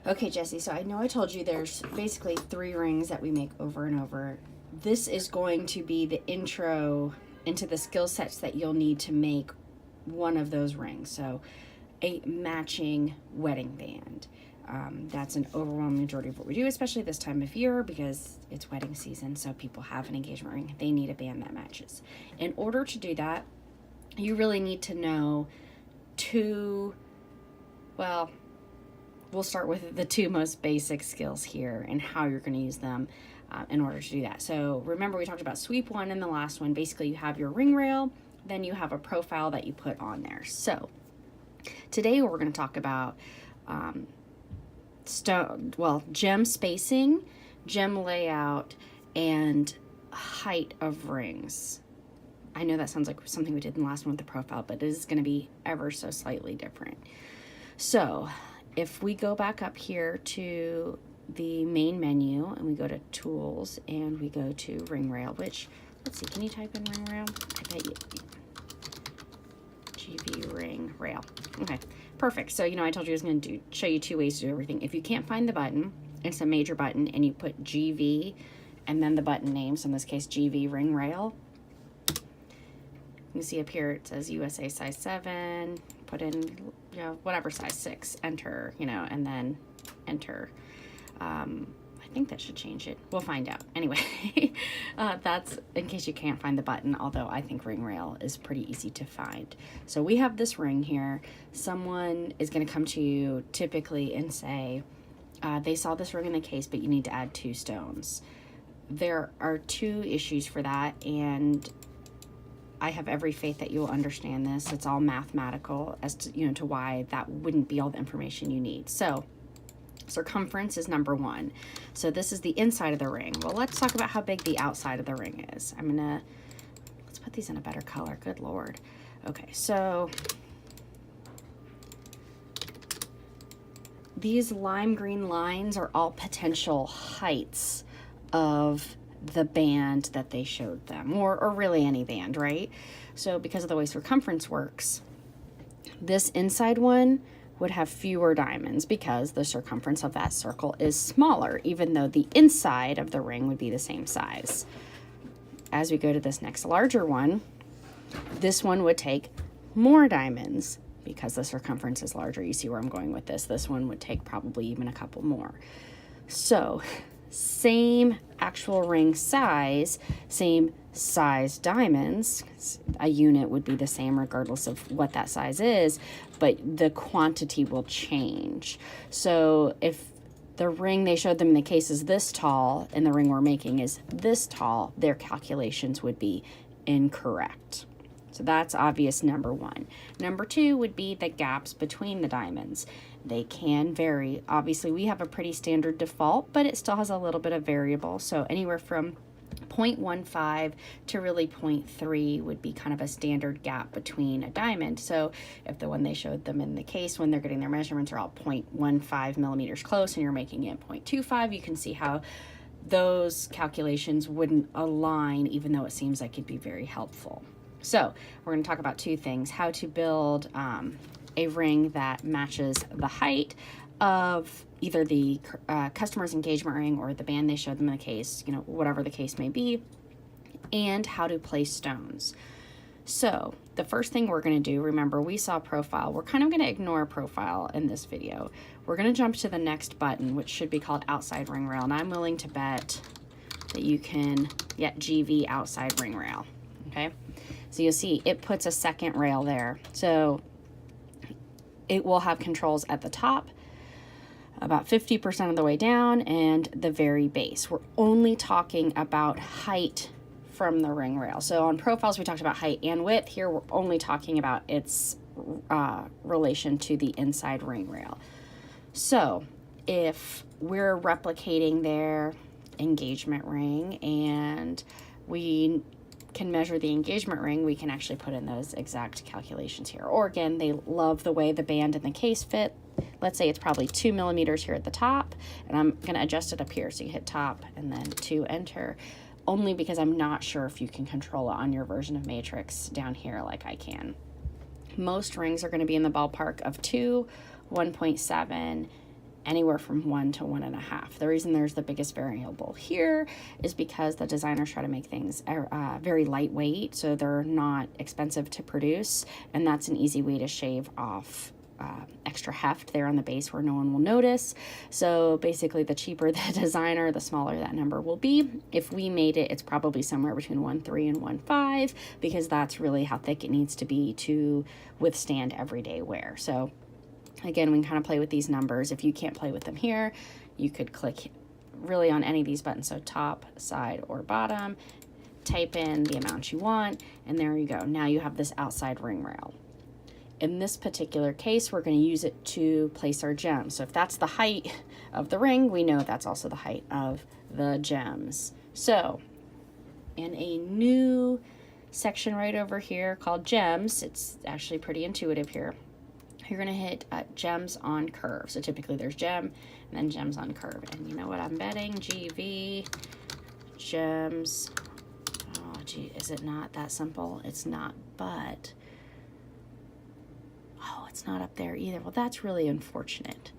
Okay, Jesse, so I know I told you there's basically 3 rings that we make over and over. This is going to be the intro into the skill sets that you'll need to make one of those rings. So a matching wedding band. That's an overwhelming majority of what we do, especially this time of year because it's wedding season, so people have an engagement ring. They need a band that matches. In order to do that, you really need to know we'll start with the 2 most basic skills here and how you're going to use them in order to do that. So remember, we talked about sweep 1 in the last one. Basically, you have your ring rail, then you have a profile that you put on there. So today we're going to talk about gem spacing, gem layout, and height of rings. I know that sounds like something we did in the last one with the profile, but it is going to be ever so slightly different. So if we go back up here to the main menu and we go to tools and we go to ring rail, which, let's see, can you type in ring rail? I bet you. GV ring rail. Okay, perfect. So, I told you I was going to show you 2 ways to do everything. If you can't find the button, it's a major button, and you put GV and then the button name, so in this case, GV ring rail. You can see up here it says USA size 7, put in, whatever size 6, enter, and then enter. I think that should change it. We'll find out. Anyway, that's in case you can't find the button, although I think ring rail is pretty easy to find. So we have this ring here. Someone is going to come to you typically and say, they saw this ring in the case, but you need to add 2 stones. There are 2 issues for that, and I have every faith that you'll understand this. It's all mathematical as to, to why that wouldn't be all the information you need. So circumference is number 1. So this is the inside of the ring. Well, let's talk about how big the outside of the ring is. Let's put these in a better color. Good Lord. Okay, so these lime green lines are all potential heights of the band that they showed them, or really any band, right? So because of the way circumference works, this inside one would have fewer diamonds because the circumference of that circle is smaller, even though the inside of the ring would be the same size. As we go to this next larger one, this one would take more diamonds because the circumference is larger. You see where I'm going with this. This one would take probably even a couple more. So same actual ring size, same size diamonds. A unit would be the same regardless of what that size is, but the quantity will change. So if the ring they showed them in the case is this tall and the ring we're making is this tall, their calculations would be incorrect. So that's obvious, number 1. Number 2 would be the gaps between the diamonds. They can vary. Obviously, we have a pretty standard default, but it still has a little bit of variable. So anywhere from 0.15 to really 0.3 would be kind of a standard gap between a diamond. So if the one they showed them in the case when they're getting their measurements are all 0.15 millimeters close and you're making it 0.25, you can see how those calculations wouldn't align, even though it seems like it'd be very helpful. So we're going to talk about 2 things: how to build a ring that matches the height of either the customer's engagement ring or the band they showed them in the case, whatever the case may be, and how to place stones. So the first thing we're going to do, remember we saw profile. We're kind of going to ignore profile in this video. We're going to jump to the next button, which should be called outside ring rail. And I'm willing to bet that you can get GV outside ring rail. Okay. So you'll see it puts a second rail there. So it will have controls at the top, about 50% of the way down, and the very base. We're only talking about height from the ring rail. So on profiles, we talked about height and width. Here, we're only talking about its relation to the inside ring rail. So if we're replicating their engagement ring and we can measure the engagement ring, we can actually put in those exact calculations here. Or again, they love the way the band and the case fit. Let's say it's probably 2 millimeters here at the top, and I'm going to adjust it up here. So you hit top and then 2, enter, only because I'm not sure if you can control it on your version of Matrix down here like I can. Most rings are going to be in the ballpark of 2, 1.7, anywhere from 1 to 1.5. The reason there's the biggest variable here is because the designers try to make things very lightweight, so they're not expensive to produce, and that's an easy way to shave off extra heft there on the base where no one will notice. So basically, the cheaper the designer, the smaller that number will be. If we made it, it's probably somewhere between 1.3 and 1.5, because that's really how thick it needs to be to withstand everyday wear. So again, we can kind of play with these numbers. If you can't play with them here, you could click really on any of these buttons, so top, side, or bottom, type in the amount you want, and there you go. Now you have this outside ring rail. In this particular case, we're going to use it to place our gems. So if that's the height of the ring, we know that's also the height of the gems. So in a new section right over here called gems, it's actually pretty intuitive here. You're going to hit gems on curve. So typically there's gem and then gems on curve. And you know what I'm betting? GV, gems. Oh, gee, is it not that simple? It's not, but... oh, it's not up there either. Well, that's really unfortunate.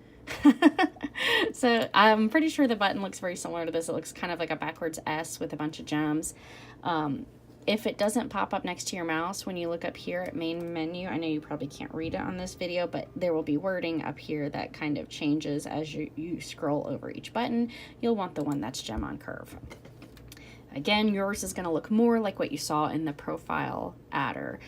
So I'm pretty sure the button looks very similar to this. It looks kind of like a backwards S with a bunch of gems. If it doesn't pop up next to your mouse when you look up here at main menu, I know you probably can't read it on this video, but there will be wording up here that kind of changes as you scroll over each button. You'll want the one that's gem on curve. Again, yours is going to look more like what you saw in the profile adder,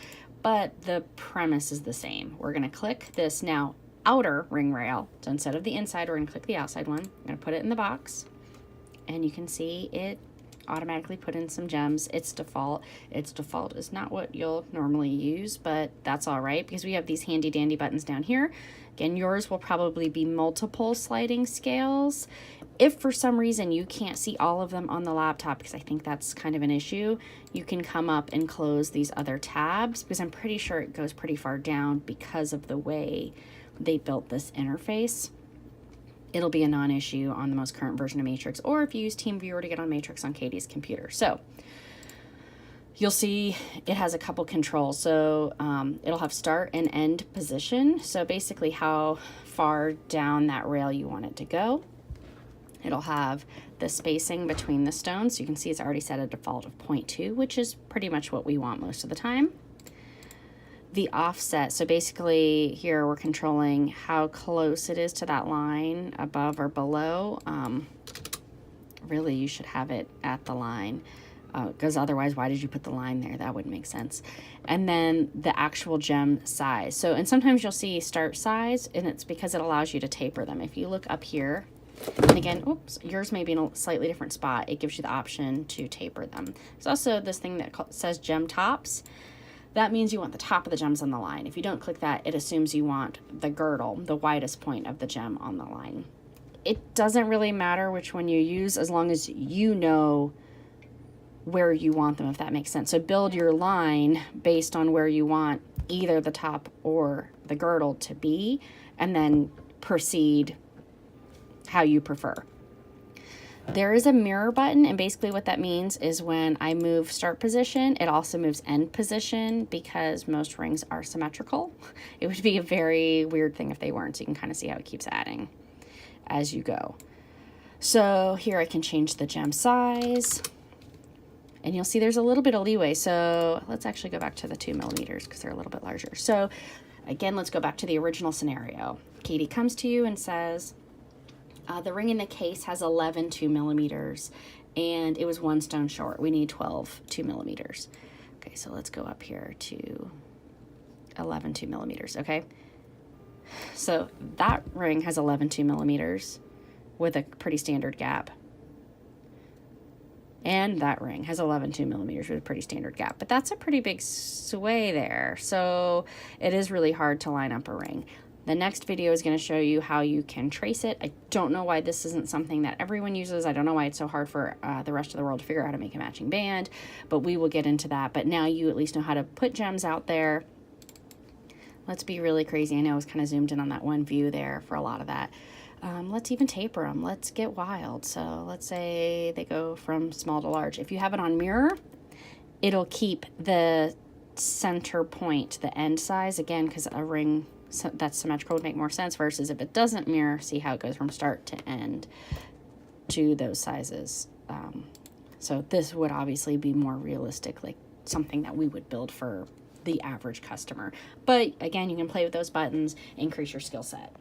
but the premise is the same. We're going to click this now outer ring rail. So instead of the inside, we're going to click the outside one. I'm going to put it in the box, and you can see it automatically put in some gems. Its default is not what you'll normally use, but that's all right because we have these handy dandy buttons down here. Again, yours will probably be multiple sliding scales. If for some reason you can't see all of them on the laptop, because I think that's kind of an issue, you can come up and close these other tabs, because I'm pretty sure it goes pretty far down because of the way they built this interface. It'll be a non-issue on the most current version of Matrix, or if you use TeamViewer to get on Matrix on Katie's computer. So you'll see it has a couple controls. So it'll have start and end position. So basically how far down that rail you want it to go. It'll have the spacing between the stones. So you can see it's already set a default of 0.2, which is pretty much what we want most of the time. The offset, so basically here we're controlling how close it is to that line above or below. Really, you should have it at the line, because otherwise, why did you put the line there? That wouldn't make sense. And then the actual gem size. So, and sometimes you'll see start size, and it's because it allows you to taper them. If you look up here, and again, oops, yours may be in a slightly different spot, it gives you the option to taper them. There's also this thing that says gem tops. That means you want the top of the gems on the line. If you don't click that, it assumes you want the girdle, the widest point of the gem on the line. It doesn't really matter which one you use as long as you know where you want them, if that makes sense. So build your line based on where you want either the top or the girdle to be, and then proceed how you prefer. There is a mirror button, and basically what that means is when I move start position, it also moves end position, because most rings are symmetrical. It would be a very weird thing if they weren't, so you can kind of see how it keeps adding as you go. So here I can change the gem size, and you'll see there's a little bit of leeway. So let's actually go back to the 2 millimeters because they're a little bit larger. So again, let's go back to the original scenario. Katie comes to you and says, the ring in the case has 11 2 millimeters, and it was 1 stone short. We need 12 2 millimeters. Okay, so let's go up here to 11 2 millimeters, okay? So that ring has 11 2 millimeters with a pretty standard gap. And that ring has 11 2 millimeters with a pretty standard gap. But that's a pretty big sway there. So it is really hard to line up a ring. The next video is going to show you how you can trace it. I don't know why this isn't something that everyone uses. I don't know why it's so hard for the rest of the world to figure out how to make a matching band, but we will get into that. But now you at least know how to put gems out there. Let's be really crazy. I know I was kind of zoomed in on that one view there for a lot of that. Let's even taper them. Let's get wild. So let's say they go from small to large. If you have it on mirror, it'll keep the center point, the end size, again, because a ring so that's symmetrical would make more sense, versus if it doesn't mirror, see how it goes from start to end to those sizes. So this would obviously be more realistic, like something that we would build for the average customer. But again, you can play with those buttons, increase your skill set.